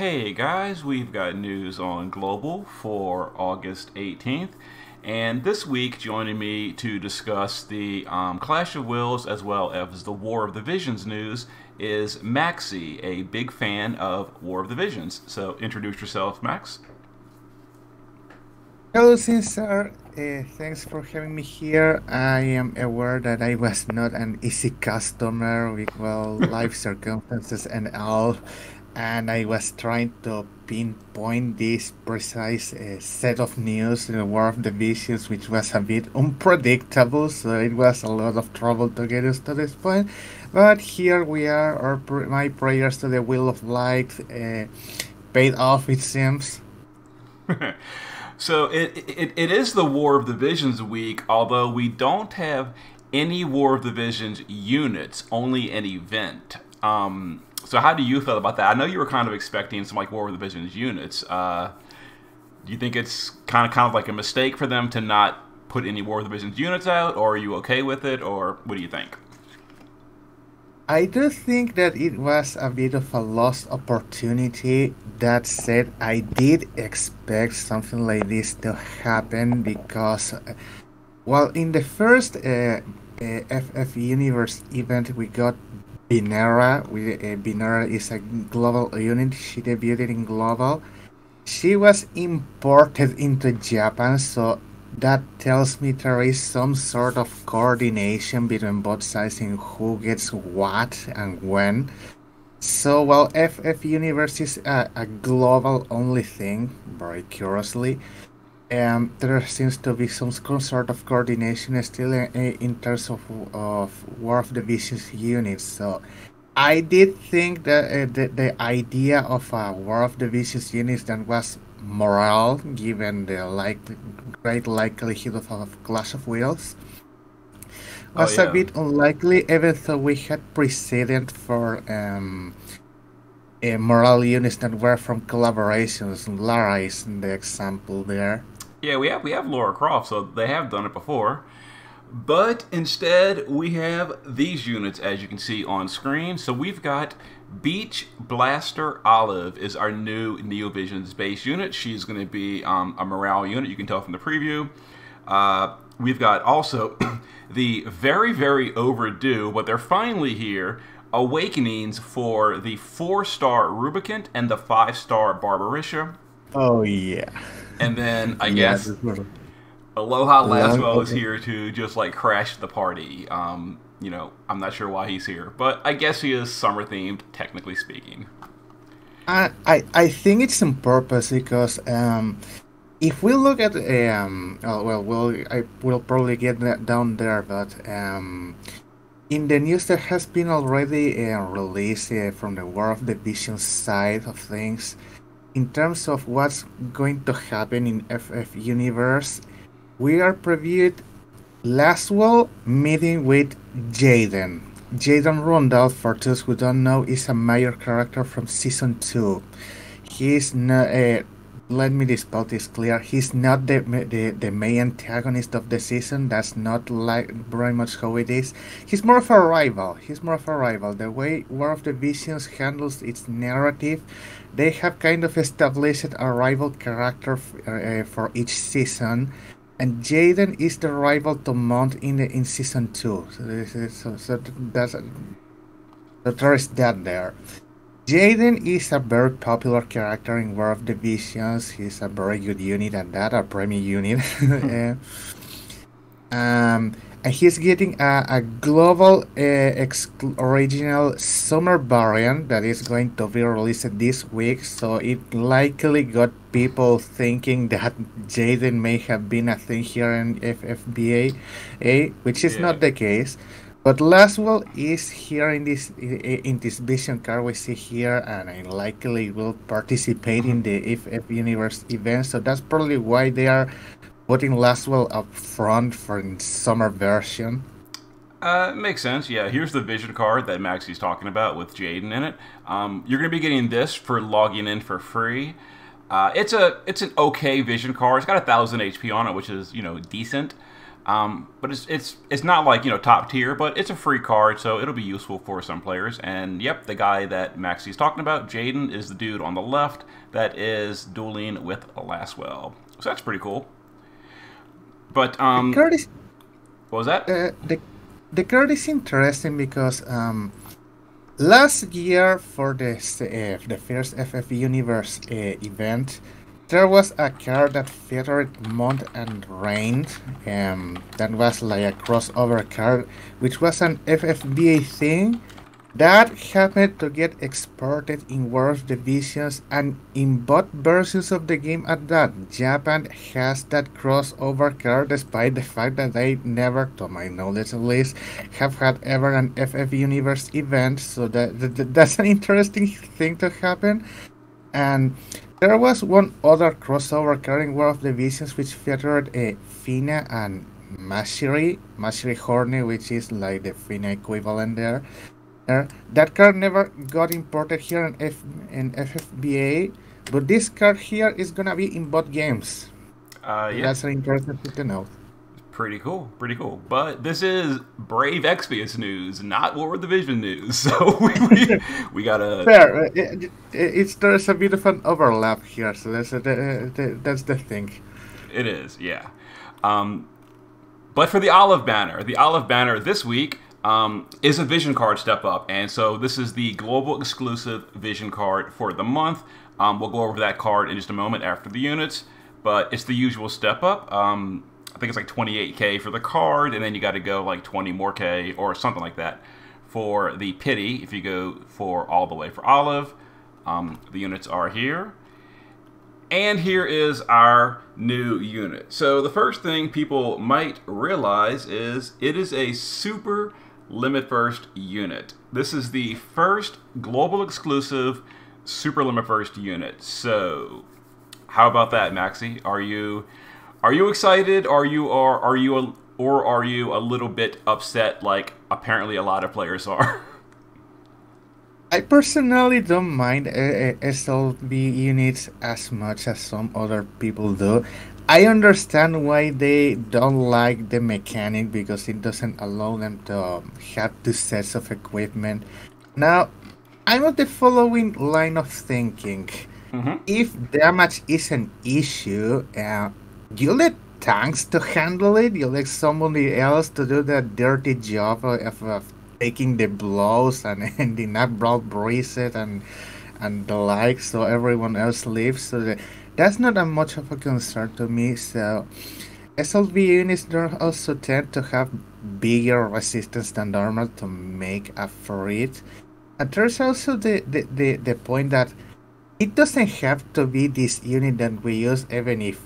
Hey guys, we've got news on Global for August 18th. And this week, joining me to discuss the Clash of Wills as well as the War of the Visions news is Maxie, a big fan of War of the Visions. So introduce yourself, Max. Hello, Cesar. Thanks for having me here. I am aware that I was not an easy customer with, well, life circumstances and all, and I was trying to pinpoint this precise set of news in the War of the Visions, which was a bit unpredictable, so it was a lot of trouble to get us to this point. But here we are. My prayers to the will of light paid off, it seems. So it is the War of the Visions week, although we don't have any War of the Visions units, only an event. So how do you feel about that? I know you were kind of expecting some like War of the Visions units. Do you think it's kind of like a mistake for them to not put any War of the Visions units out, or are you okay with it, or what do you think? I do think that it was a bit of a lost opportunity. That said, I did expect something like this to happen because, well, in the first FF Universe event, we got Binera. Binera is a global unit. She debuted in global. She was imported into Japan, so that tells me there is some sort of coordination between both sides in who gets what and when. So, well, FF Universe is a global only thing, very curiously. There seems to be some sort of coordination still in terms of War of the Visions units. So, I did think that the idea of a War of the Visions unit that was morale, given the great likelihood of a Clash of Wheels, Oh was a yeah. bit unlikely, even though we had precedent for morale units that were from collaborations. Lara is the example there. Yeah, we have Laura Croft, so they have done it before. But instead, we have these units, as you can see on screen. So we've got Beach Blaster Olive is our new Neovisions base unit. She's going to be a morale unit. You can tell from the preview. We've got also the very, very overdue, but they're finally here, Awakenings for the 4-star Rubicant and the 5-star Barbarisha. Oh yeah, And then I yeah. guess This was Aloha long. Laswell is here to just like crash the party. I'm not sure why he's here, but I guess he is summer themed, technically speaking. I think it's on purpose because if we look at I will probably get that down there, but in the news that has been already released from the War of the Vision side of things, in terms of what's going to happen in FF Universe, we are previewed Laswell meeting with Jaden. Jaden Rondell, for those who don't know, is a major character from season 2. He's not. Let me dispel this clear. He's not the main antagonist of the season. That's not like very much how it is. He's more of a rival. He's more of a rival. The way War of the Visions handles its narrative, they have kind of established a rival character for each season, and Jaden is the rival to Mount in season 2. So there is that there. Jaden is a very popular character in War of the Visions. He's a very good unit at that, a premium unit. And he's getting a global original summer variant that is going to be released this week. So it likely got people thinking that Jaden may have been a thing here in FFBA, which is Yeah. not the case. But Laswell is here in this vision card we see here, and I likely will participate in the FF Universe event. So that's probably why they are putting Laswell up front for the summer version. Makes sense. Yeah, here's the vision card that Maxie's talking about with Jaden in it. You're going to be getting this for logging in for free. It's an okay vision card. It's got 1,000 HP on it, which is decent. But it's not like, you know, top tier, but it's a free card, so it'll be useful for some players. And yep, the guy that Maxie's talking about, Jaden, is the dude on the left that is dueling with Laswell. So that's pretty cool. But The card is what was that? the card is interesting because last year for the first FF Universe event, there was a card that featured Mont and Rain, that was like a crossover card, which was an FFBA thing that happened to get exported in World Divisions and in both versions of the game at that. Japan has that crossover card despite the fact that they never, to my knowledge at least, have had ever an FF Universe event, so that's an interesting thing to happen. And there was one other crossover card in World of Divisions which featured Fina and Mashiri Horny, which is like the Fina equivalent there. That card never got imported here in FFBA, but this card here is gonna be in both games. Yeah, That's an interesting thing to know. pretty cool, pretty cool. But this is Brave Exvius news, not World Division news. So we gotta. Fair. There's a bit of an overlap here, so that's the thing. It is, yeah. But for the Olive Banner this week is a Vision card step up, and so this is the global exclusive Vision card for the month. We'll go over that card in just a moment after the units, but it's the usual step up. I think it's like 28k for the card, and then you got to go like 20 more k or something like that for the pity if you go for all the way for Olive. The units are here. And here is our new unit. So the first thing people might realize is it is a super limit first unit. This is the first global exclusive super limit first unit. So how about that, Maxie? Are you excited? Are you a little bit upset like apparently a lot of players are? I personally don't mind SLB units as much as some other people do. I understand why they don't like the mechanic because it doesn't allow them to have two sets of equipment. Now, I'm of the following line of thinking. If damage is an issue, you let tanks to handle it. You let somebody else to do the dirty job of taking the blows and the not brawl reset and the like, so everyone else leaves. So that's not that much of a concern to me. So SLB units also tend to have bigger resistance than normal to make up for it. And there's also the point that it doesn't have to be this unit that we use, even if,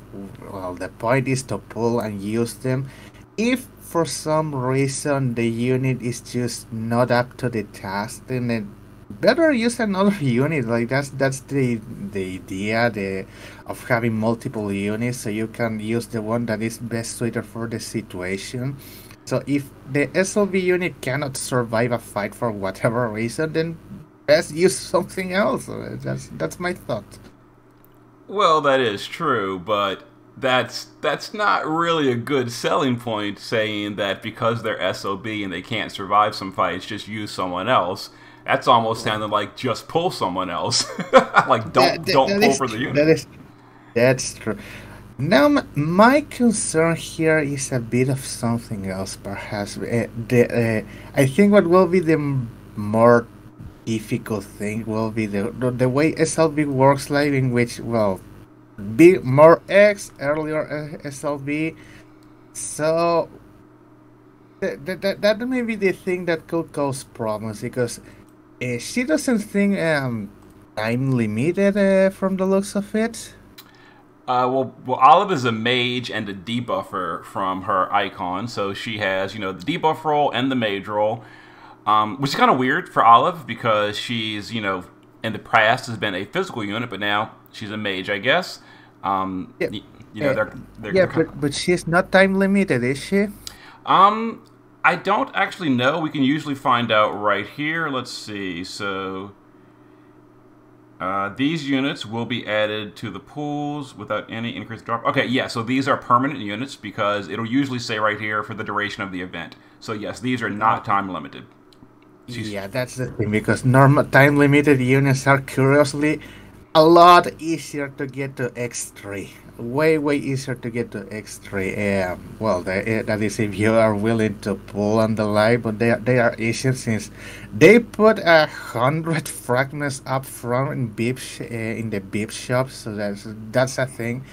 well, the point is to pull and use them. If for some reason the unit is just not up to the task, then it better use another unit. Like that's the idea of having multiple units, so you can use the one that is best suited for the situation. So if the SLB unit cannot survive a fight for whatever reason, then best use something else. That's my thought. Well, that is true, but that's not really a good selling point, saying that because they're SOB and they can't survive some fights, just use someone else. That's almost sounding like just pull someone else. Like don't pull for the unit. That's true. Now my concern here is a bit of something else, perhaps. I think what will be the more difficult thing will be the way SLB works, like in which, well, be more X earlier SLB, so that may be the thing that could cause problems, because she doesn't think time limited from the looks of it. Well, Olive is a mage and a debuffer from her icon, so she has, you know, the debuff role and the mage role, which is kind of weird for Olive because she's, you know, in the past has been a physical unit, but now she's a mage, I guess. Yeah, you know, but she's not time limited, is she? I don't actually know. We can usually find out right here. Let's see. So, These units will be added to the pools without any increased drop. Okay, yeah, so these are permanent units because it'll usually say right here for the duration of the event. So yes, these are not time limited. Yeah, that's the thing because normal time limited units are curiously a lot easier to get to X3. Way easier to get to X3. Well, that is if you are willing to pull on the line, but they are easier since they put 100 fragments up front in in the beep shop. So that's a thing.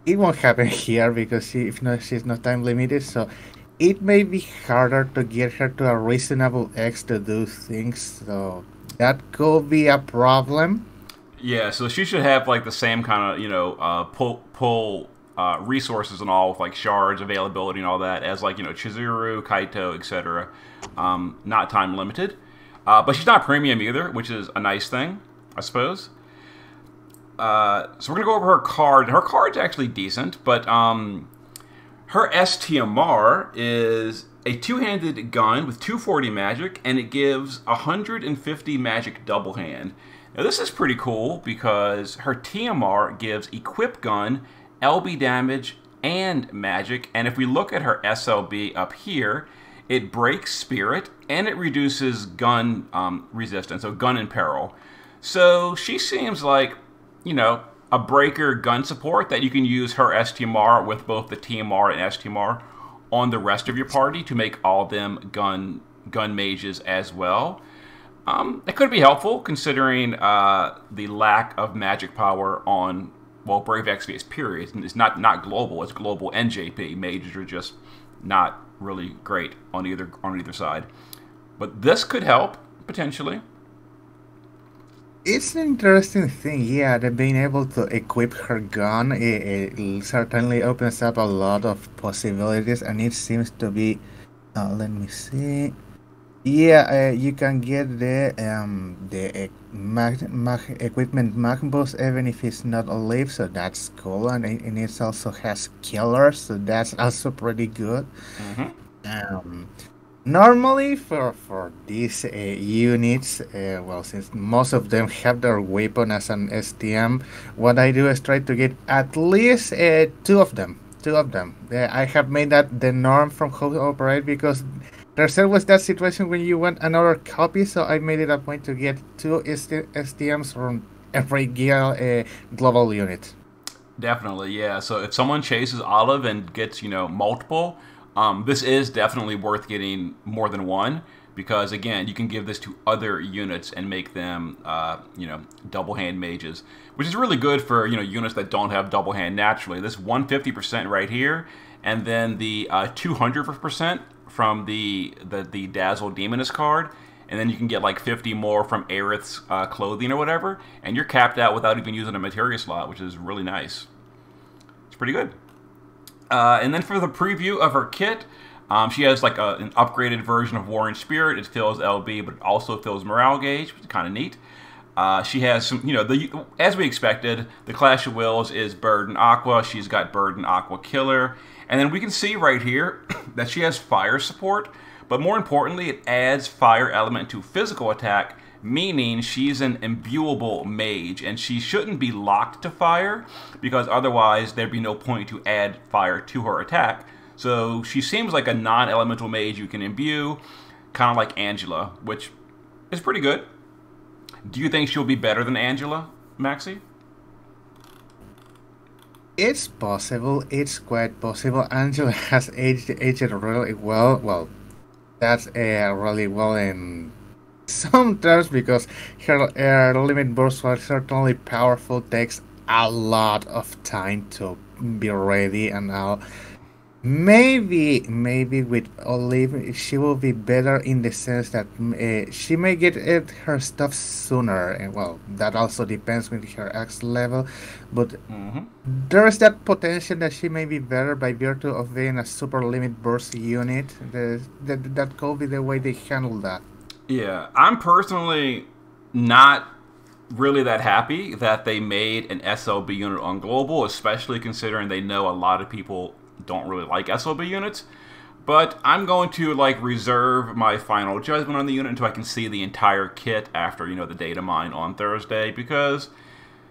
It won't happen here because she's not time limited. So it may be harder to get her to a reasonable X to do things. So that could be a problem. Yeah, so she should have like the same kind of pull resources and all with like shards availability and all that as like Chizuru, Kaito, etc. Not time limited, but she's not premium either, which is a nice thing, I suppose. So we're gonna go over her card. Her card's actually decent, but her STMR is a two-handed gun with 240 magic, and it gives 150 magic double hand. Now this is pretty cool because her TMR gives equip gun, LB damage, and magic. And if we look at her SLB up here, it breaks spirit and it reduces gun resistance, so gun in peril. So she seems like, a breaker gun support that you can use her STMR with both the TMR and STMR on the rest of your party to make all them gun mages as well. It could be helpful considering the lack of magic power on, well, Brave XP period. It's not global, it's global NJP. Mages are just not really great on either side. But this could help, potentially. It's an interesting thing, yeah, that being able to equip her gun, it certainly opens up a lot of possibilities, and it seems to be, let me see. Yeah, you can get the equipment mag boost even if it's not a leaf, so that's cool, and it also has killers, so that's also pretty good. Normally for these units, well, since most of them have their weapon as an STM, what I do is try to get at least two of them. I have made that the norm from how to operate because there's always that situation when you want another copy, so I made it a point to get two STMs from every global unit. Definitely, yeah. So if someone chases Olive and gets, multiple, this is definitely worth getting more than one because, again, you can give this to other units and make them, double hand mages, which is really good for, units that don't have double hand naturally. This 150% right here, and then the 200% from the Dazzle Demoness card, and then you can get like 50 more from Aerith's clothing or whatever, and you're capped out without even using a materia slot, which is really nice. It's pretty good. And then for the preview of her kit, she has like an upgraded version of Warring Spirit. It fills LB, but it also fills Morale Gauge, which is kind of neat. She has some, as we expected, the Clash of Wills is Burden Aqua. She's got Burden Aqua Killer. And then we can see right here that she has fire support, but more importantly, it adds fire element to physical attack, meaning she's an imbuable mage, and she shouldn't be locked to fire, because otherwise there'd be no point to add fire to her attack. So she seems like a non-elemental mage you can imbue, kind of like Angela, which is pretty good. Do you think she'll be better than Angela, Maxie? It's possible. It's quite possible. Angela has aged really well. Well, that's really well in some terms because her limit burst, while certainly powerful, takes a lot of time to be ready and all. Maybe with Olive, she will be better in the sense that she may get her stuff sooner. And well, that also depends with her X level. But there is that potential that she may be better by virtue of being a super limit burst unit. That could be the way they handle that. Yeah, I'm personally not really that happy that they made an SLB unit on Global, especially considering they know a lot of people don't really like SLB units. But I'm going to like reserve my final judgment on the unit until I can see the entire kit after, you know, the data mine on Thursday, because,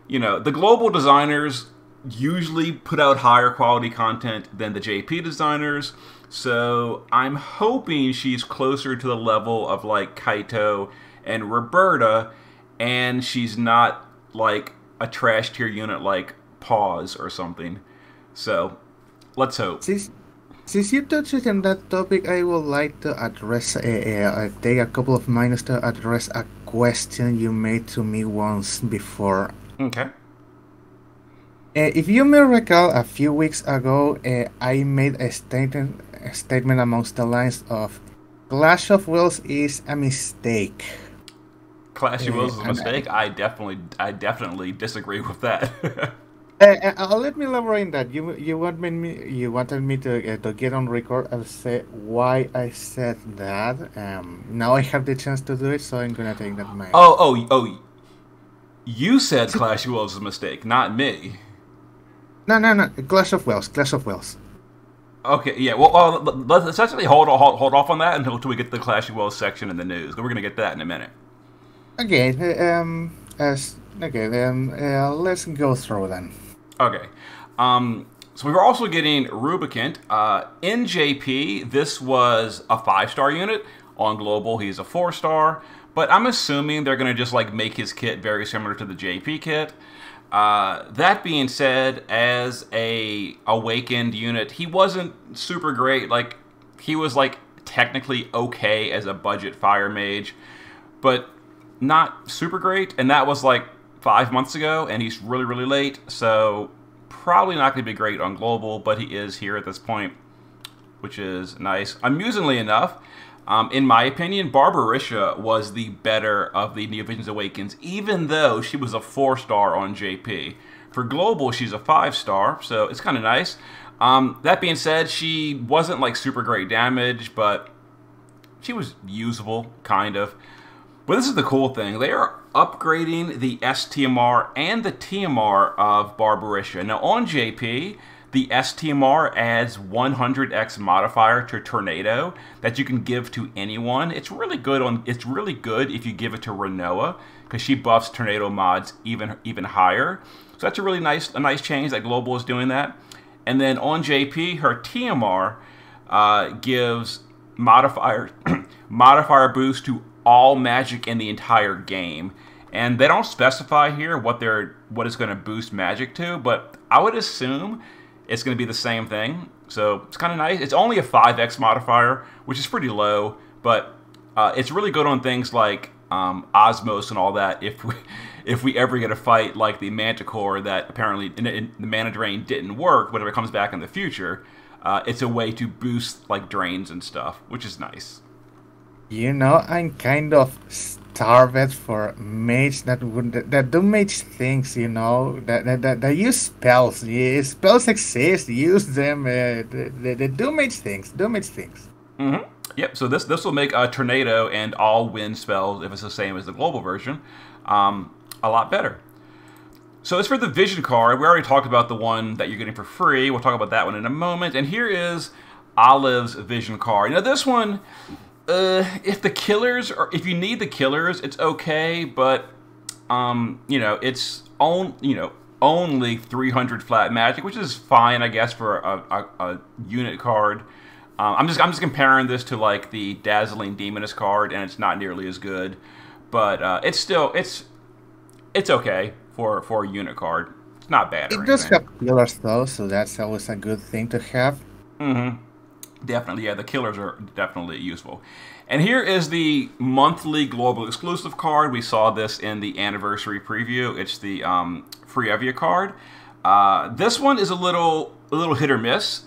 you know, the global designers usually put out higher quality content than the JP designers. So I'm hoping she's closer to the level of like Kaito and Roberta, and she's not like a trash tier unit like Pause or something. So let's hope. Since you touched on that topic, I would like to address, take a couple of minutes to address a question you made to me once before. Okay. If you may recall, a few weeks ago, I made a statement amongst the lines of Clash of Wills is a mistake. Clash of Wills is a mistake. I definitely disagree with that. Let me elaborate on that. You wanted me to get on record and say why I said that. Now I have the chance to do it, so I'm gonna take that mind. Oh! You said Clash of Wills is a mistake, not me. No. Clash of Wills. Okay, yeah. Well, let's actually hold off on that until we get to the Clash of Wills section in the news. We're gonna get to that in a minute. Okay. Let's go through then. Okay. So we were also getting Rubicant. In JP, this was a 5-star unit. On Global, he's a 4-star. But I'm assuming they're going to just like make his kit very similar to the JP kit. That being said, as a Awakened unit, he wasn't super great. Like, he was like technically okay as a budget fire mage, but not super great. And that was like 5 months ago, and he's really, really late, so probably not going to be great on Global, but he is here at this point, which is nice. Amusingly enough, in my opinion, Barbarisha was the better of the Neo Visions Awakens, even though she was a 4-star on JP. For Global, she's a 5-star, so it's kind of nice. That being said, she wasn't like super great damage, but she was usable, kind of. But this is the cool thing. They are upgrading the STMR and the TMR of Barbarisha. Now on JP, the STMR adds 100x modifier to Tornado that you can give to anyone. It's really good if you give it to Renoa, because she buffs Tornado mods even higher. So that's a really nice change that Global is doing that. And then on JP, her TMR gives modifier boost to all magic in the entire game, and they don't specify here what it's going to boost magic to, but I would assume it's going to be the same thing. So it's kind of nice. It's only a 5x modifier, which is pretty low, but it's really good on things like Osmos and all that. If we ever get a fight like the Manticore that apparently in the mana drain didn't work, whenever it comes back in the future, it's a way to boost like drains and stuff, which is nice. You know, I'm kind of starved for mages that do mage things. You know, that use spells. Yeah, spells exist. Use them. They do mage things. Mm-hmm. Yep. So this will make a Tornado and all wind spells, if it's the same as the global version, a lot better. So as for the Vision card, we already talked about the one that you're getting for free. We'll talk about that one in a moment. And here is Olive's Vision card. Now this one, if you need the killers, it's okay, but you know, it's only 300 flat magic, which is fine, I guess, for a unit card. I'm just comparing this to like the Dazzling Demoness card, and it's not nearly as good, but it's still it's okay for a unit card. It's not bad. It does have killers though, so that's always a good thing to have. Mm-hmm. Definitely, yeah, the killers are definitely useful. And here is the monthly global exclusive card. We saw this in the anniversary preview. It's the Free Evia card. This one is a little hit or miss.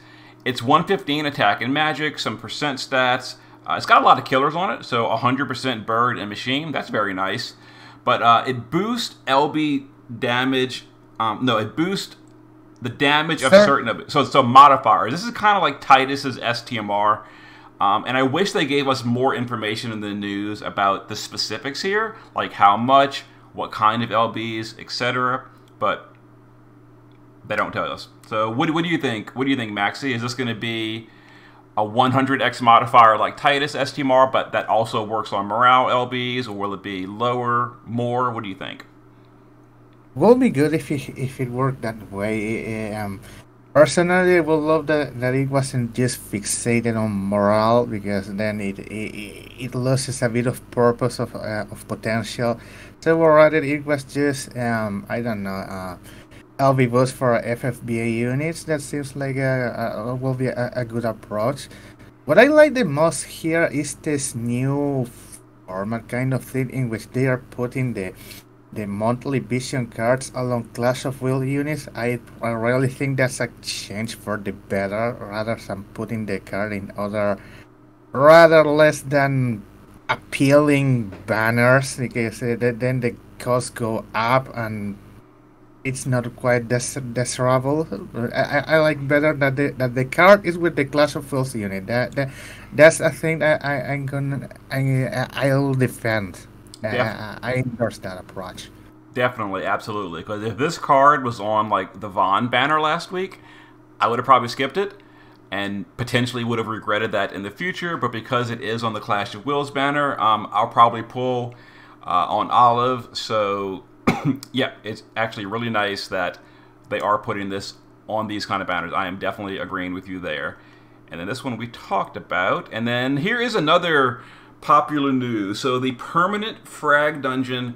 It's 115 attack and magic, some percent stats. It's got a lot of killers on it, so 100% bird and machine. That's very nice. But it boosts LB damage. It boosts the damage of certain... So modifiers. This is kind of like Titus's STMR. And I wish they gave us more information in the news about the specifics here, like how much, what kind of LBs, etc. But they don't tell us. So what do you think? What do you think, Maxie? Is this going to be a a 100x modifier like Titus STMR, but that also works on Morale LBs, or will it be lower, more? What do you think? Will be good if it worked that way. Personally, I would love that it wasn't just fixated on morale, because then it loses a bit of purpose of potential. So rather it was just I don't know, LV boost for FFBA units. That seems like will be a good approach. What I like the most here is this new format kind of thing in which they are putting the monthly vision cards along Clash of Will units. I really think that's a change for the better, rather than putting the card in other rather less than appealing banners, because then the costs go up and it's not quite desirable. I like better that the card is with the Clash of Wills unit. That's a thing that I'll defend. Def- I endorse that approach. Definitely, absolutely. Because if this card was on like the Vaughn banner last week, I would have probably skipped it and potentially would have regretted that in the future. But because it is on the Clash of Wills banner, I'll probably pull on Olive. So yeah, it's actually really nice that they are putting this on these kind of banners. I am definitely agreeing with you there. And then this one we talked about. And then here is another popular news. So the permanent frag dungeon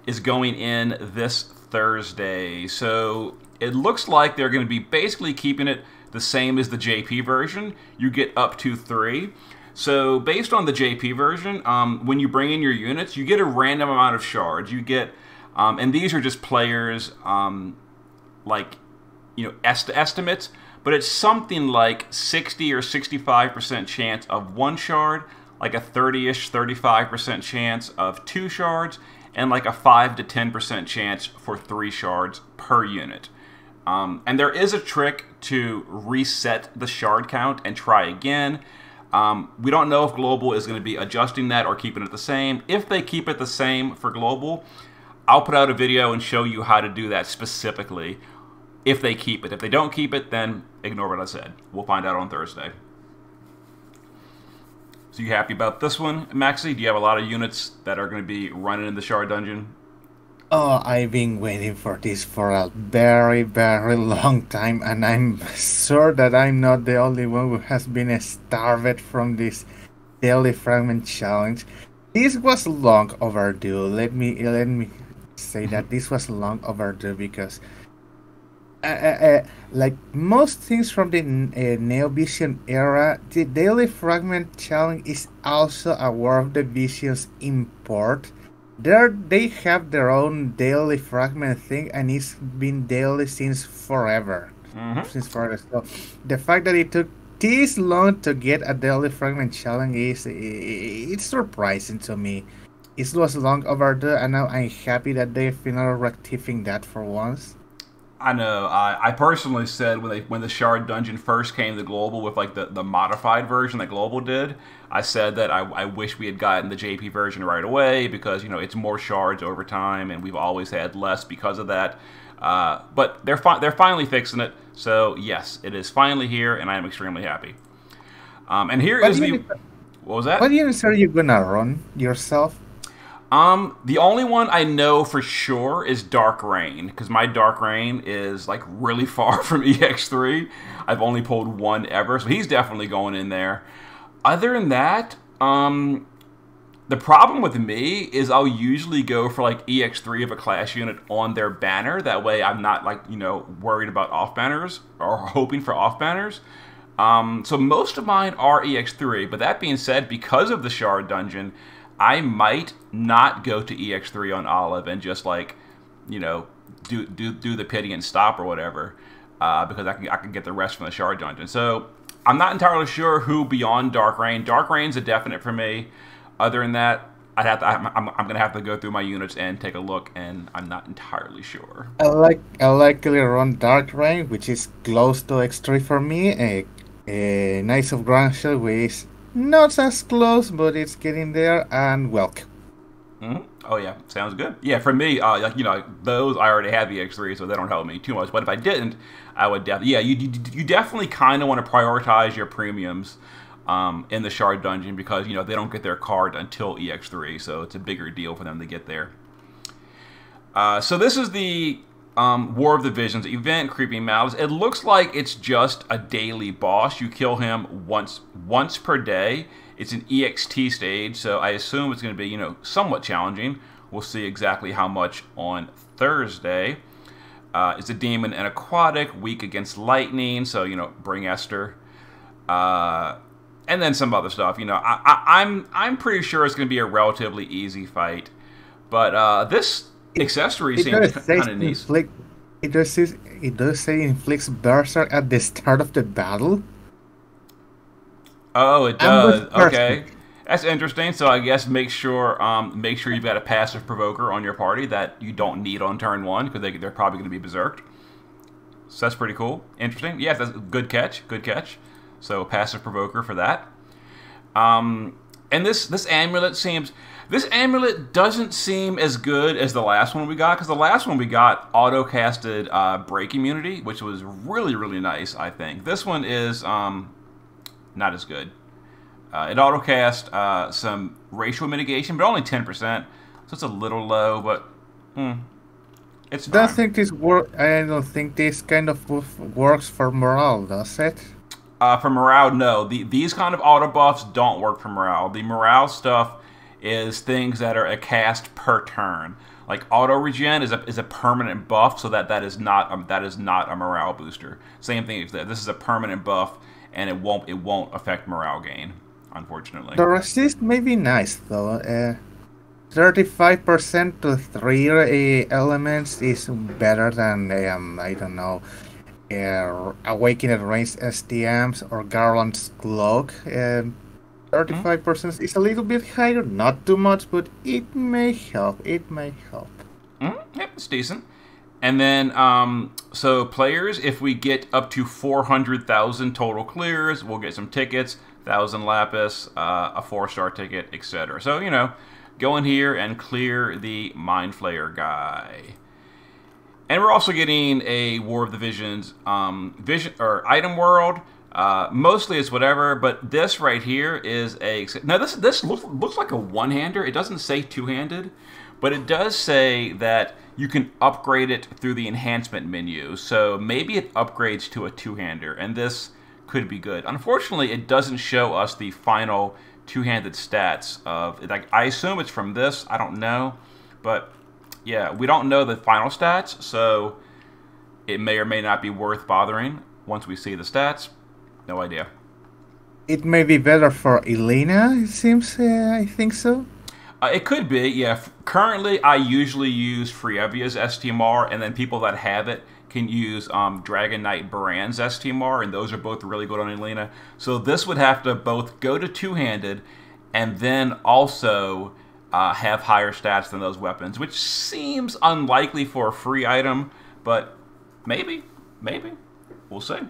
is going in this Thursday. So it looks like they're going to be basically keeping it the same as the JP version. You get up to 3. So based on the JP version, when you bring in your units, you get a random amount of shards. You get, and these are just players, like, you know, estimates, but it's something like 60 or 65% chance of 1 shard, like a 30-ish, 35% chance of 2 shards, and like a 5 to 10% chance for 3 shards per unit. And there is a trick to reset the shard count and try again. We don't know if Global is going to be adjusting that or keeping it the same. If they keep it the same for Global, I'll put out a video and show you how to do that specifically if they keep it. If they don't keep it, then ignore what I said. We'll find out on Thursday. So you happy about this one, Maxie? Do you have a lot of units that are going to be running in the Shard Dungeon? Oh, I've been waiting for this for a very, very long time, and I'm sure that I'm not the only one who has been starved from this daily fragment challenge. This was long overdue. Let me say that this was long overdue, because like most things from the Neo-Vision era, the Daily Fragment Challenge is also a War of the Visions import. They have their own Daily Fragment thing, and it's been daily since forever. Since forever. So the fact that it took this long to get a Daily Fragment Challenge it's surprising to me. It was long overdue, and now I'm happy that they're finally rectifying that for once. I know. I personally said when the Shard Dungeon first came to Global with like the modified version that Global did, I said that I wish we had gotten the JP version right away, because you know it's more shards over time, and we've always had less because of that. But they're finally fixing it. So yes, it is finally here, and I am extremely happy. And here is the what was that? What units are you gonna run yourself? The only one I know for sure is Dark Rain, because my Dark Rain is like really far from EX3. I've only pulled 1 ever, so he's definitely going in there. Other than that, the problem with me is I'll usually go for like EX3 of a class unit on their banner. That way I'm not like, you know, worried about off banners or hoping for off banners. So most of mine are EX3, but that being said, because of the Shard Dungeon, I might not go to EX3 on Olive and just like, you know, do the pity and stop or whatever, because I can get the rest from the Shard Dungeon. So I'm not entirely sure who beyond Dark Rain. Dark Rain's a definite for me. Other than that, I'm gonna have to go through my units and take a look, and I'm not entirely sure. I likely run Dark Rain, which is close to X3 for me. A Knights of Grandshell, which is not as close, but it's getting there, and Welk. Oh yeah, sounds good. Yeah, for me, like those I already have the X3, so they don't help me too much. But if I didn't, I would definitely. Yeah, you definitely kind of want to prioritize your premiums in the Shard Dungeon because they don't get their card until EX3, so it's a bigger deal for them to get there. So this is the War of the Visions event, Creeping Malice. It looks like it's just a daily boss. You kill him once per day. It's an EXT stage, so I assume it's going to be, somewhat challenging. We'll see exactly how much on Thursday. It's a demon and aquatic, weak against lightning, so, bring Esther. And then some other stuff. I'm pretty sure it's going to be a relatively easy fight. But this accessory seems kind of neat. It does say inflicts berserk at the start of the battle. Oh, it does. Okay, that's interesting. So I guess make sure you've got a passive provoker on your party that you don't need on turn 1 because they're probably going to be berserked. So that's pretty cool. Interesting. Yeah, that's a good catch. Good catch. So passive provoker for that. And this amulet seems. This amulet doesn't seem as good as the last one we got, because the last one we got auto-casted break immunity, which was really, really nice, I think. This one is not as good. It auto-cast some racial mitigation, but only 10%, so it's a little low, but it's fine. I don't think this kind of works for morale, does it? For morale, no. These kind of auto buffs don't work for morale. The morale stuff is things that are a cast per turn. Like auto regen is a permanent buff, so that is not a morale booster. Same thing as that. This is a permanent buff, and it won't affect morale gain, unfortunately. The resist may be nice though. 35% to 3 elements is better than I don't know, Awakened Range STMs or Garland's Cloak. 35% is a little bit higher, not too much, but it may help. It may help. Yep, it's decent. And then, so players, if we get up to 400,000 total clears, we'll get some tickets, 1,000 lapis, a 4-star ticket, etc. So, go in here and clear the Mind Flayer guy. And we're also getting a War of the Visions item world. Mostly it's whatever, but this right here is now this looks like a one-hander. It doesn't say two-handed, but it does say that you can upgrade it through the enhancement menu. So maybe it upgrades to a two-hander, and this could be good. Unfortunately, it doesn't show us the final two-handed stats of it. Like, I assume it's from this. I don't know, but yeah, we don't know the final stats, so it may or may not be worth bothering once we see the stats. No idea. It may be better for Elena, it seems. I think so. It could be, yeah. Currently, I usually use Frievia's STMR, and then people that have it can use Dragon Knight Baran's STMR, and those are both really good on Elena. So this would have to both go to two-handed, and then also have higher stats than those weapons, which seems unlikely for a free item, but maybe. We'll see.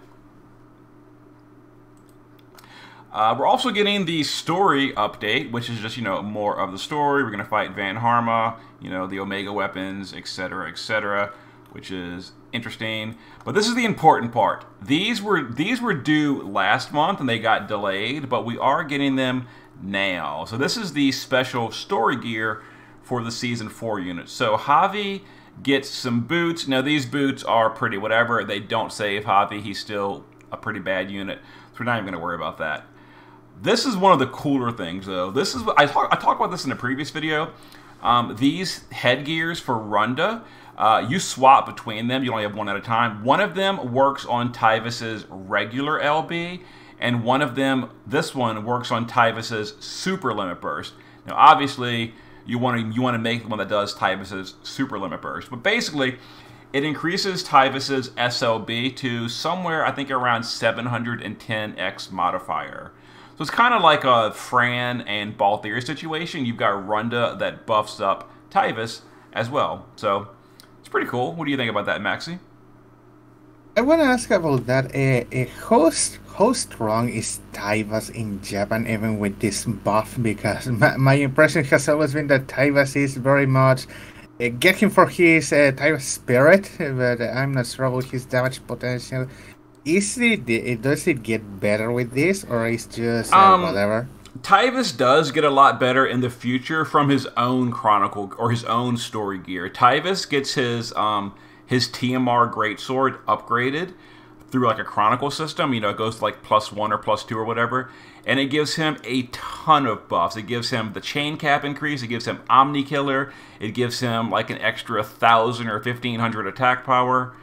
We're also getting the story update, which is just, more of the story. We're going to fight Van Harma, the Omega weapons, etc., which is interesting. But this is the important part. These were due last month, and they got delayed, but we are getting them now. So this is the special story gear for the Season 4 unit. So Javi gets some boots. Now, these boots are pretty whatever. They don't save Javi. He's still a pretty bad unit, so we're not even going to worry about that. This is one of the cooler things, though. This is what I talked about this in a previous video. These headgears for Runda, you swap between them. You only have one at a time. One of them works on Tyvis's regular LB, and one of them, this one, works on Tyvis's super limit burst. Now, obviously, you want to make the one that does Tyvis's super limit burst, but basically, it increases Tyvis's SLB to somewhere, I think, around 710x modifier. So it's kind of like a Fran and Balthier situation. You've got Runda that buffs up Tyvis as well. So it's pretty cool. What do you think about that, Maxie? I want to ask about that. How strong is Taivas in Japan, even with this buff? Because my impression has always been that Taivas is very much get him for his Taiva spirit, but I'm not sure about his damage potential. Does it get better with this, or is just Um, whatever? Tyvis does get a lot better in the future from his own chronicle or his own story gear. Tyvis gets his TMR greatsword upgraded through like a chronicle system. You know, it goes to like +1 or +2 or whatever, and it gives him a ton of buffs. It gives him the chain cap increase. It gives him Omni Killer. It gives him like an extra 1,000 or 1,500 attack power.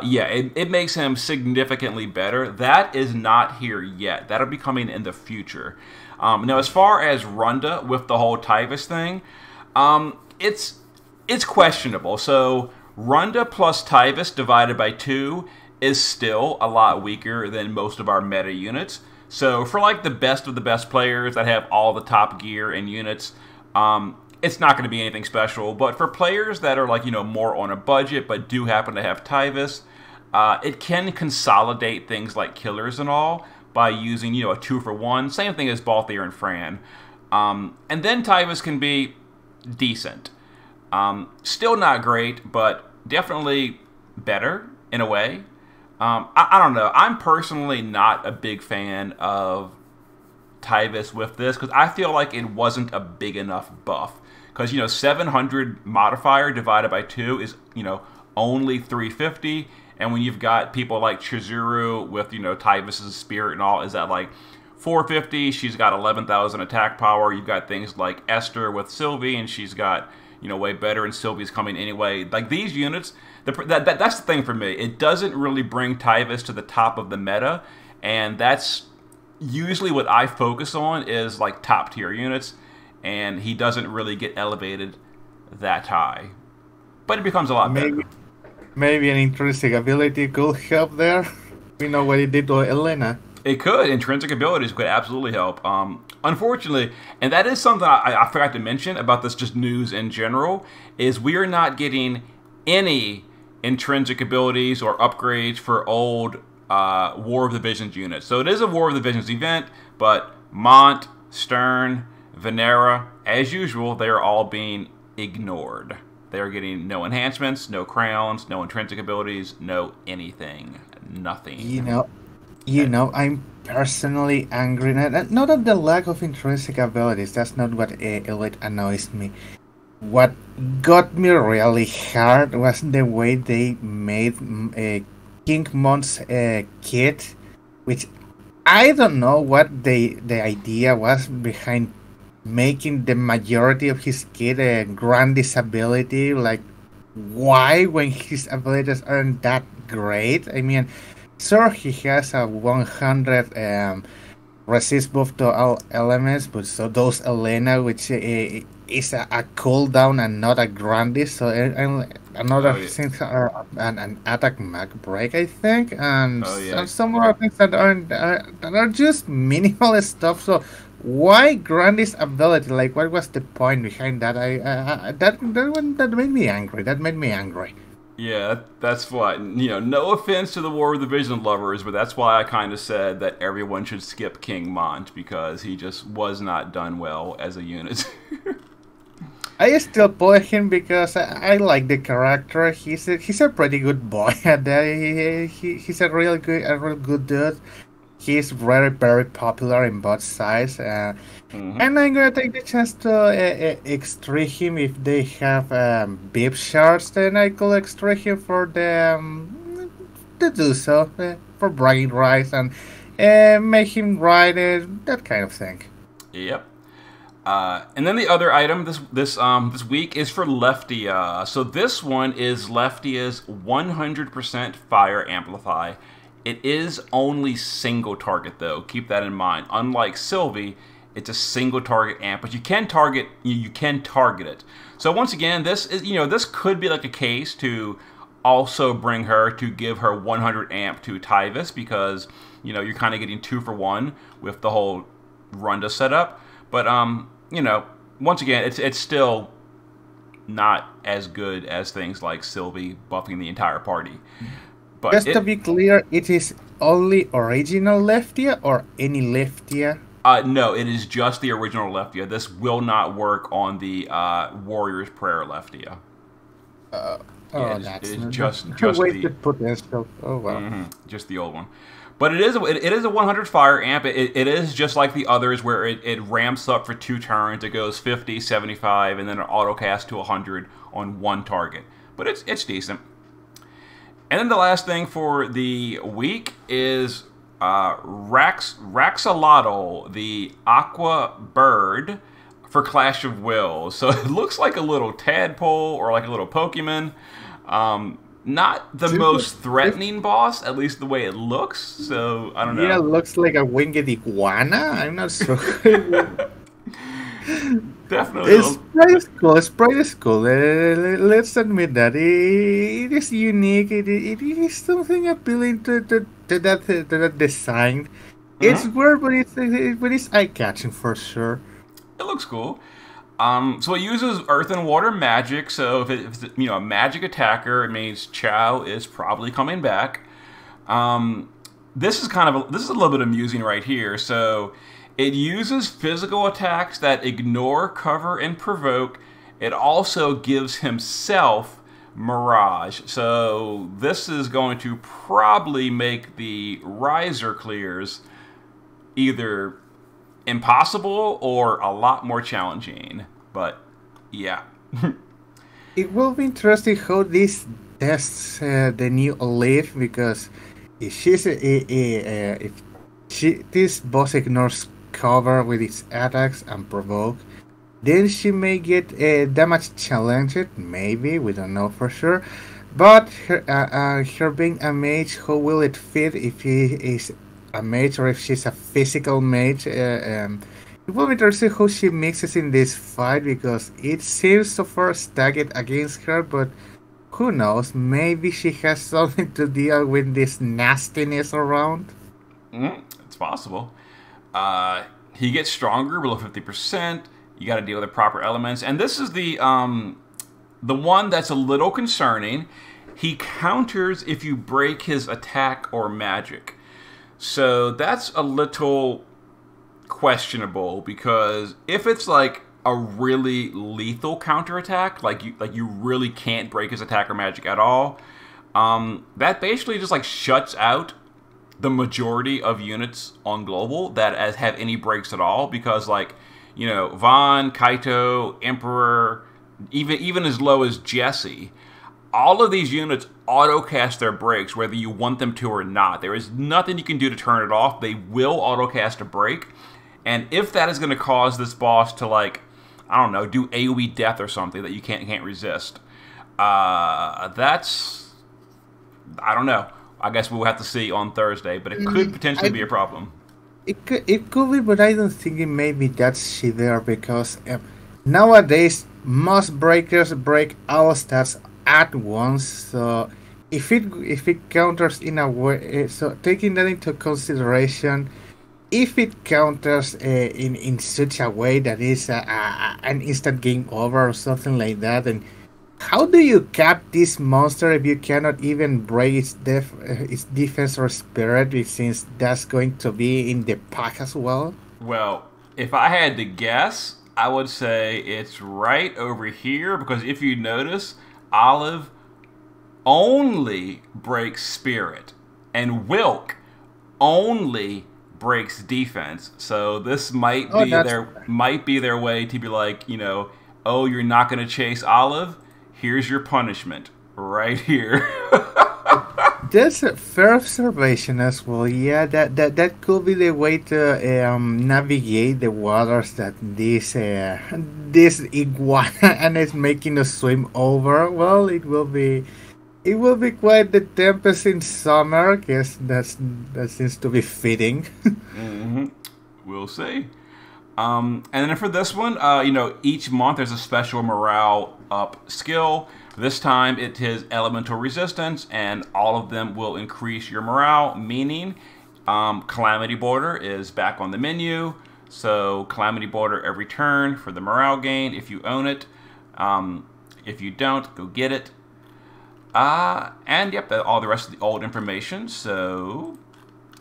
Yeah, it makes him significantly better. That is not here yet. That'll be coming in the future. Now, as far as Runda with the whole Tyvis thing, it's questionable. So Runda plus Tyvis divided by 2 is still a lot weaker than most of our meta units. So for like the best of the best players that have all the top gear and units, it's not going to be anything special. But for players that are like, you know, more on a budget but do happen to have Tyvis, it can consolidate things like killers and all by using, you know, a 2-for-1. Same thing as Balthier and Fran. And then Tyvis can be decent. Still not great, but definitely better in a way. I don't know. I'm personally not a big fan of Tyvis with this because I feel like it wasn't a big enough buff. Because, you know, 700 modifier divided by 2 is, you know, only 350. And when you've got people like Chizuru with, you know, Tyvis' spirit and all, is at like 450. She's got 11,000 attack power. You've got things like Esther with Sylvie, and she's got, you know, way better, and Sylvie's coming anyway. Like these units, that's the thing for me. It doesn't really bring Tyvis to the top of the meta, and that's usually what I focus on is like top tier units, and he doesn't really get elevated that high. But it becomes a lot Maybe better. maybe an intrinsic ability could help there. We know what it did to Elena. It could. Intrinsic abilities could absolutely help. Unfortunately, and that is something I forgot to mention about this just news in general, is we are not getting any intrinsic abilities or upgrades for old War of the Visions units. So it is a War of the Visions event, but Mont, Stern, Venera, as usual, they are all being ignored. They are getting no enhancements, no crowns, no intrinsic abilities, no anything. You Nothing. know, I'm personally angry. Not at the lack of intrinsic abilities. That's not what Elite annoys me. What got me really hard was the way they made King Mon's kit, which I don't know what the idea was behind making the majority of his kit a grand disability. Like, why when his abilities aren't that great? I mean, sure, he has a 100 resist buff to all elements, but so those Elena, which is a cooldown and not a grandis, so another Oh yeah. things are an attack mag break, I think, and Oh yeah. some more things that are just minimal stuff. So why grandis ability? Like, what was the point behind that? That made me angry. That made me angry. Yeah, that's why, you know, no offense to the War of the Vision lovers, but that's why I kind of said that everyone should skip King Mont because he just was not done well as a unit. I still play him because I like the character. He's a pretty good boy at that. He's a real good dude. He's very popular in both sides. Hmm. And I'm gonna take the chance to extract him if they have beep shards. Then I could extract him for the to do so for bragging rights and make him ride that kind of thing. Yep. And then the other item this week is for Leftia. So this one is Leftia's 100% Fire Amplify. It is only single target though. Keep that in mind. Unlike Sylvie, it's a single target amp, but you can target it. So once again, this is, you know, this could be like a case to also bring her to give her 100 amp to Tyvis because, you know, you're kind of getting 2-for-1 with the whole Runda setup. But you know, once again, it's still not as good as things like Sylvie buffing the entire party. But Just to be clear, it is only original Leftia or any Leftia? no, it is just the original Leftia. This will not work on the Warrior's Prayer Leftia. Uh, Yeah, oh, that's it is not just the wasted potential. Oh well. just the old one. But it is a 100 fire amp. It is just like the others where it ramps up for 2 turns. It goes 50, 75, and then it autocast to 100 on 1 target. But it's decent. And then the last thing for the week is Raxolotl, the Aqua Bird for Clash of Wills. So it looks like a little tadpole or like a little Pokemon. Not the most threatening boss, at least the way it looks. So I don't know. Yeah, looks like a winged iguana. I'm not sure. Definitely. Its sprite is cool. Its sprite is cool. Let's admit that it is unique. It is something appealing to that design. It's weird, but it's eye catching for sure. It looks cool. So it uses earth and water magic. So if it's a magic attacker, it means Chow is probably coming back. This is a little bit amusing right here. So it uses physical attacks that ignore, cover, and provoke. It also gives himself Mirage. So this is going to probably make the riser clears either impossible or a lot more challenging. But yeah. It will be interesting how this tests the new Olive, because if this boss ignores cover with its attacks and provoke, then she may get damage challenged. Maybe, we don't know for sure. But her being a mage, how will it fit if he is a mage or if she's a physical mage? It will be interesting how she mixes in this fight, because it seems so far stacked against her, but who knows? Maybe she has something to deal with this nastiness around. It's possible. He gets stronger below 50%. You got to deal with the proper elements, and this is the one that's a little concerning. He counters if you break his attack or magic. So that's a little questionable, because if it's like a really lethal counterattack, like you really can't break his attack or magic at all, that basically just like shuts out the majority of units on global that have any breaks at all, because like, Vaughn, Kaito, Emperor, even as low as Jesse, all of these units autocast their breaks whether you want them to or not. There is nothing you can do to turn it off. They will autocast a break. And if that is going to cause this boss to, like, I don't know, do AoE death or something that you can't resist, that's, I don't know. I guess we'll have to see on Thursday, but it could potentially be a problem. It could be, but I don't think it may be that severe, because nowadays most breakers break all stats at once. So if it counters in a way, so taking that into consideration, if it counters in such a way that is an instant game over or something like that, and how do you cap this monster if you cannot even break its defense or spirit, since that's going to be in the pack as well? Well, if I had to guess, I would say it's right over here, because if you notice, Olive only breaks spirit, and Wilk only breaks defense. So this might be their way to be like, oh, you're not going to chase Olive? Here's your punishment right here. That's a fair observation as well. Yeah, that could be the way to navigate the waters that this iguana and is making us swim over. Well, it will be quite the tempest in summer. Guess that seems to be fitting. We'll see. And then for this one, each month there's a special morale up skill. This time it is elemental resistance, and all of them will increase your morale, meaning Calamity Border is back on the menu. So Calamity Border every turn for the morale gain if you own it. If you don't, go get it. And yep, all the rest of the old information. So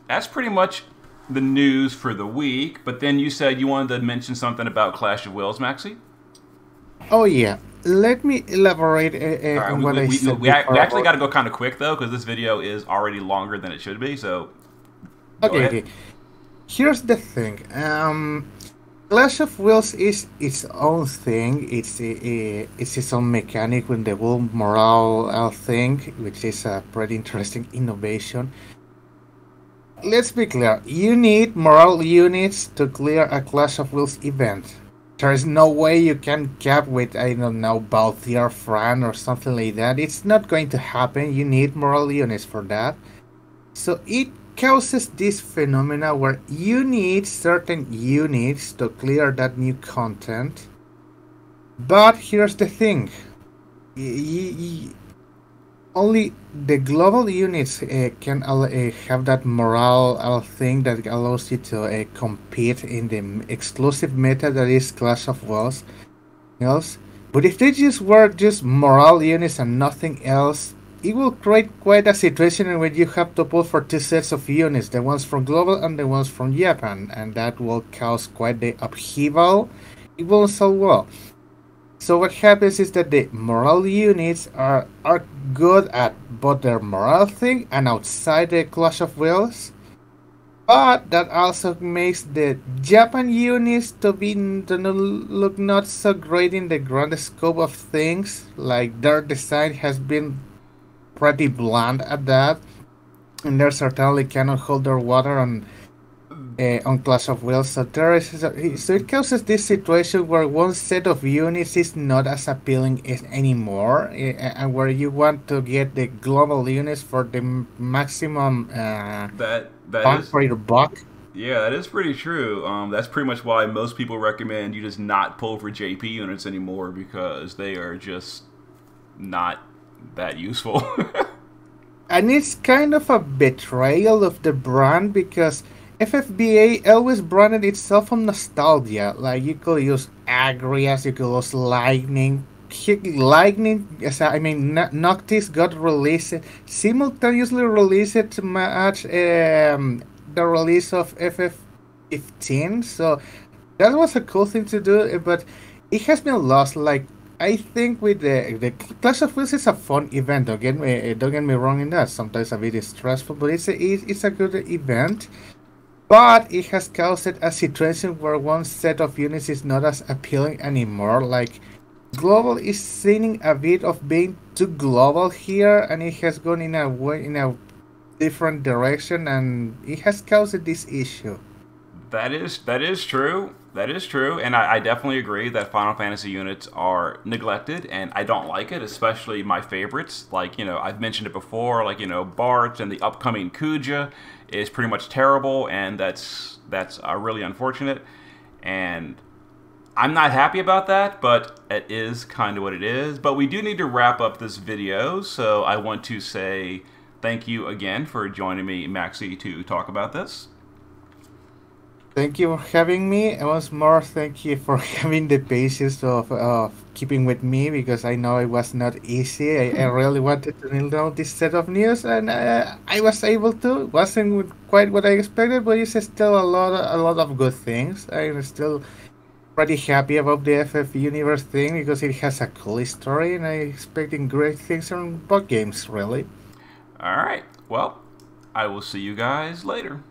that's pretty much the news for the week. But then you said you wanted to mention something about Clash of Wills, Maxie? Oh yeah, let me elaborate All right, on what I said we before actually got about. to go kind of quick though, because this video is already longer than it should be. So go Okay, ahead. okay. Here's the thing. Clash of Wills is its own thing. It's its own mechanic with the whole morale thing, which is a pretty interesting innovation. Let's be clear. You need morale units to clear a Clash of Wills event. There is no way you can cap with, I don't know, Balthier, Fran, or something like that. It's not going to happen. You need morale units for that. So it causes this phenomena where you need certain units to clear that new content. But here's the thing. Only the global units can have that morale thing that allows you to compete in the exclusive meta that is Clash of Wills. But if they just were just morale units and nothing else, it will create quite a situation in which you have to pull for two sets of units, the ones from global and the ones from Japan, and that will cause quite the upheaval. It won't sell well. So what happens is that the morale units are good at both their morale thing and outside the Clash of Wills, but that also makes the Japan units to look not so great in the grand scope of things. Like their design has been pretty bland at that, and they certainly cannot hold their water on Clash of Wills. So so it causes this situation where one set of units is not as appealing anymore, and where you want to get the global units for the maximum That bang is for your buck. Yeah, that is pretty true. That's pretty much why most people recommend you just not pull for JP units anymore because they are just not that useful. And it's kind of a betrayal of the brand because FFBA always branded itself on nostalgia. Like you could use Agrias, you could use Lightning. Lightning, yes, I mean, Noctis got released, simultaneously released to match the release of FF15. So that was a cool thing to do, but it has been lost. Like I think with the Clash of Wills is a fun event. Don't get me wrong in that. Sometimes a bit stressful, but it's a good event. But it has caused a situation where one set of units is not as appealing anymore. Like global is seeing a bit of being too global here, and it has gone in a different direction, and it has caused this issue. That is true. That is true, and I definitely agree that Final Fantasy units are neglected, and I don't like it, especially my favorites. Like I've mentioned it before. Like Bart and the upcoming Kuja is pretty much terrible, and that's really unfortunate. And I'm not happy about that, but it is kind of what it is. But we do need to wrap up this video, so I want to say thank you again for joining me, Maxie, to talk about this. Thank you for having me. And once more, thank you for having the patience of keeping with me because I know it was not easy. I really wanted to nail down this set of news, and I was able to. Wasn't quite what I expected, but it's still a lot of good things. I'm still pretty happy about the FF Universe thing because it has a cool story, and I'm expecting great things from both games, really. All right. Well, I will see you guys later.